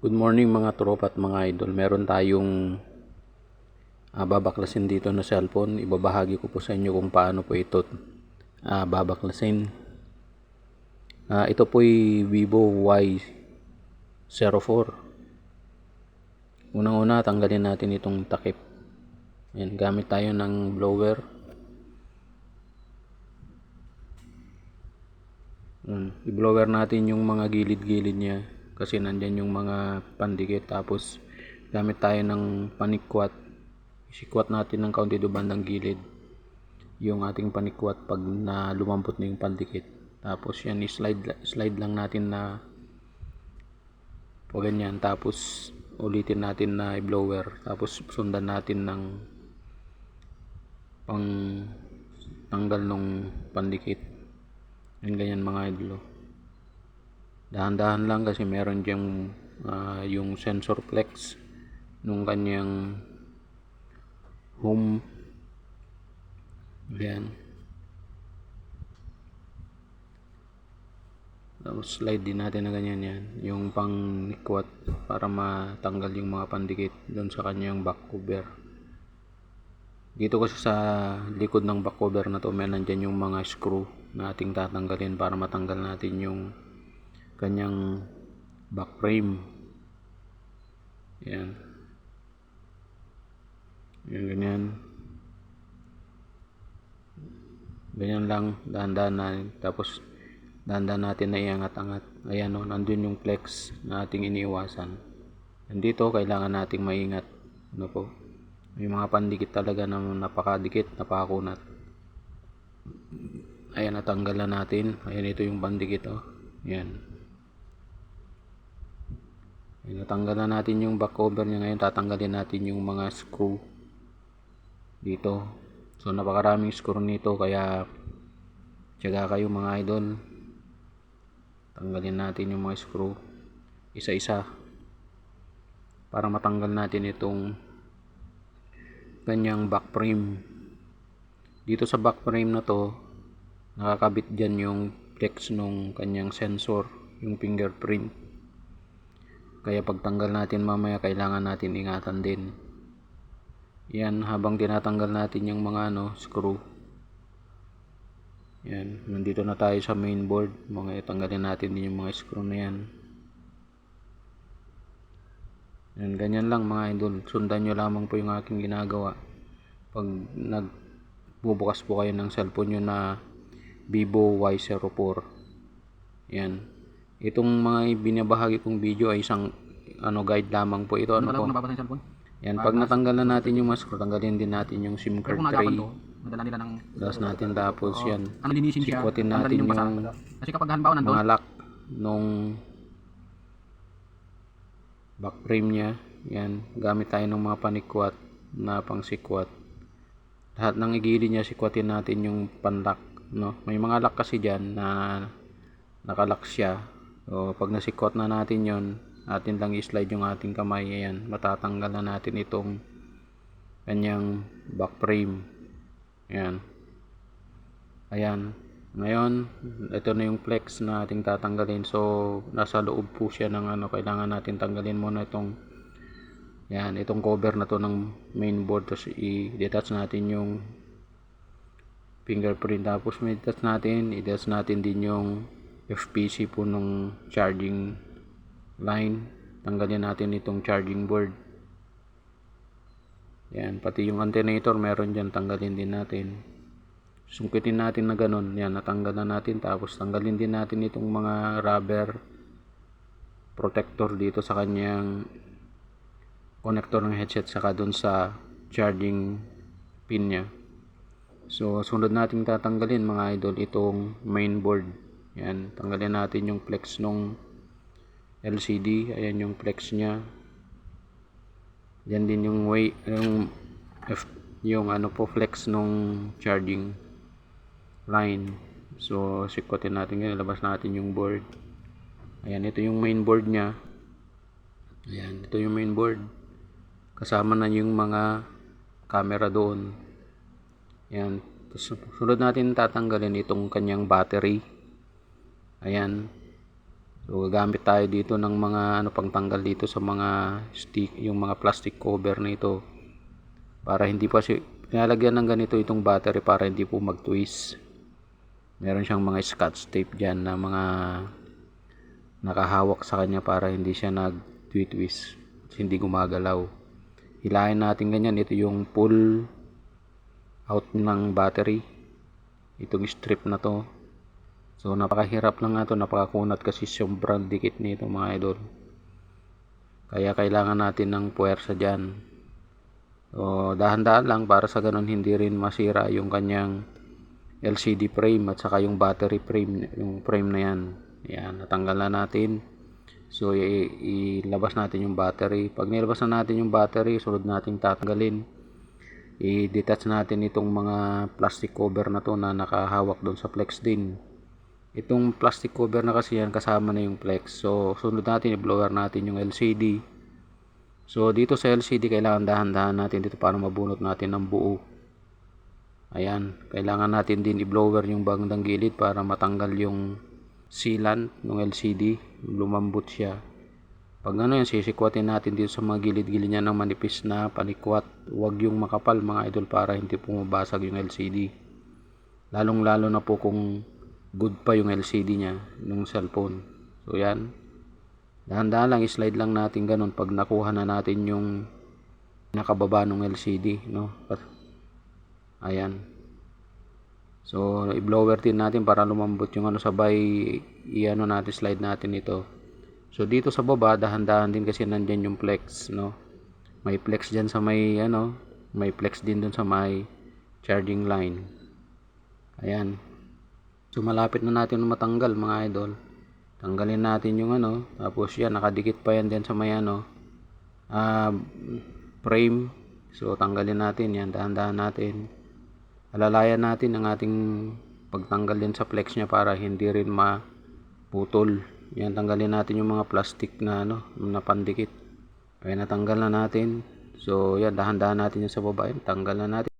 Good morning mga tropa at mga idol. Meron tayong babaklasin dito na cellphone. Ibabahagi ko po sa inyo kung paano po ito babaklasin. Ito po ay Vivo Y04. Unang-una, tanggalin natin itong takip. Yan, gamit tayo ng blower. I-blower natin yung mga gilid-gilid niya kasi nandyan yung mga pandikit. Tapos gamit tayo ng panikwat. Isikwat natin ng kaunti do bandang gilid yung ating panikwat pag na lumampot na yung pandikit. Tapos yan, slide lang natin na po ganyan. Tapos ulitin natin na i-blower. Tapos sundan natin ng pang tanggal ng pandikit. Yan, ganyan mga idol. Dahan-dahan lang kasi meron diyang yung sensor flex nung kanyang home. Ayan. Tapos slide din natin na ganyan yan. Yung pang nikwat para matanggal yung mga pandikit doon sa kanyang back cover. Dito kasi sa likod ng back cover na to, may nandyan yung mga screw na ating tatanggalin para matanggal natin yung kanyang back frame. Yan. Yan, ganyan. Ganyan lang, dahan-dahan natin. Tapos dahan-dahan natin na iangat-angat. Ayan o, nandun yung flex na ating iniiwasan. Nandito, kailangan nating maingat. Ano po? May mga pandikit talaga na napakadikit, napakakunat. Ayan, natanggalan natin. Ayan, ito yung pandikit o. Ayan. Ayan, natanggalan natin yung back cover niya. Ngayon tatanggalin natin yung mga screw dito. So napakaraming screw nito, kaya tiyaga kayo mga idol. Tanggalin natin yung mga screw isa-isa para matanggal natin itong kanyang back frame. Dito sa back frame na to, nakakabit dyan yung flex nung kanyang sensor, yung fingerprint. Kaya pagtanggal natin mamaya, kailangan natin ingatan din. Yan, habang tinatanggal natin yung mga screw. Yan, nandito na tayo sa mainboard. Tanggalin natin din yung mga screw na yan. Yan, ganyan lang mga idol. Sundan nyo lamang po yung aking ginagawa pag nagbubukas po kayo ng cellphone nyo na Vivo Y04. Yan. Itong mga binabahagi kong video ay isang guide lamang po ito. Ano po? Yan, pag natanggal na natin yung mask, tanggalin din natin yung SIM card tray. Gas natin, tapos yan, sikwatin natin yung mga lock nung back frame nya. Yan, gamit tayo ng mga panikwat na pang sikwat. Lahat ng igilid nya, sikwatin natin yung panlock, no? May mga lock kasi dyan na nakalock siya. So pag nasikwat na natin yon, atin lang i-slide yung ating kamay. Ayan, matatanggal na natin itong kanyang back frame. Ayan. Ayan. Ngayon, ito na yung flex na ating tatanggalin. So nasa loob po siya ng kailangan natin tanggalin muna itong itong cover na to ng mainboard. Tapos i-detach natin yung fingerprint. Tapos i-detach natin din yung FPC po nung charging line. Tanggalin natin itong charging board. Yan, pati yung alternator meron dyan, tanggalin din natin. Sungkitin natin na ganun. Yan, natanggal na natin. Tapos tanggalin din natin itong mga rubber protector dito sa kanyang connector ng headset, saka dun sa charging pin nya. So sunod natin tatanggalin mga idol itong mainboard. Yan, tanggalin natin yung flex nung LCD. Ayan yung flex nya. Yan din yung flex nung charging line. So sikwatin natin ngayon, labas natin yung board. Ayan, ito yung main board nya. Ayan, ito yung main board. Kasama na yung mga camera doon. Ayan, sunod natin tatanggalin itong kanyang battery. Ayan, So gagamit tayo dito ng mga pangtanggal dito sa mga stick, yung mga plastic cover nito, para hindi pa pinalagyan ng ganito itong battery para hindi po mag-twist. Meron siyang mga scotch tape dyan na mga nakahawak sa kanya para hindi siya nag-twist, hindi gumagalaw. Hilahin natin ganyan. Ito yung pull out ng battery, itong strip na to. So napakahirap lang nga to, napakakunat kasi sobrang dikit nito mga idol, kaya kailangan natin ng puwersa dyan. So dahan-dahan lang para sa ganun hindi rin masira yung kanyang LCD frame at saka yung battery frame, yung frame na yan. Yan, natanggal na natin. So ilabas natin yung battery. Pag nilabas na natin yung battery, sunod nating tatanggalin, i-detach natin itong mga plastic cover na to na nakahawak doon sa flex din. Itong plastic cover na kasi yan, kasama na yung flex. So sunod natin, i-blower natin yung LCD. So dito sa LCD kailangan dahan-dahan natin dito para mabunot natin ng buo. Ayan, kailangan natin din i-blower yung bandang gilid para matanggal yung sealant ng LCD, lumambot siya. Pag yan, sisikwatin natin dito sa mga gilid-gilid niya ng manipis na panikwat. Huwag yung makapal mga idol para hindi pumabasag yung LCD. Lalong-lalo na po kung good pa yung LCD niya ng cellphone. So yan, dahan-dahan lang, i-slide lang natin ganun pag nakuha na natin yung nakababa ng LCD, no? Ayan. So i-blower din natin para lumambot yung sabay i-ano natin, slide natin ito. So dito sa baba dahan-dahan din kasi nandiyan yung flex, no? May flex diyan sa may may flex din dun sa may charging line. Ayan. So malapit na natin matanggal mga idol. Tanggalin natin yung tapos yan, nakadikit pa yan diyan sa may frame. So tanggalin natin yan, dahan-dahan natin. Alalayan natin ang ating pagtanggal din sa flex niya para hindi rin maputol. Yan, tanggalin natin yung mga plastic na na pandikit. Ayan, natanggal na natin. So yan, dahan-dahan natin yung sa baba. Yan, tanggal na natin.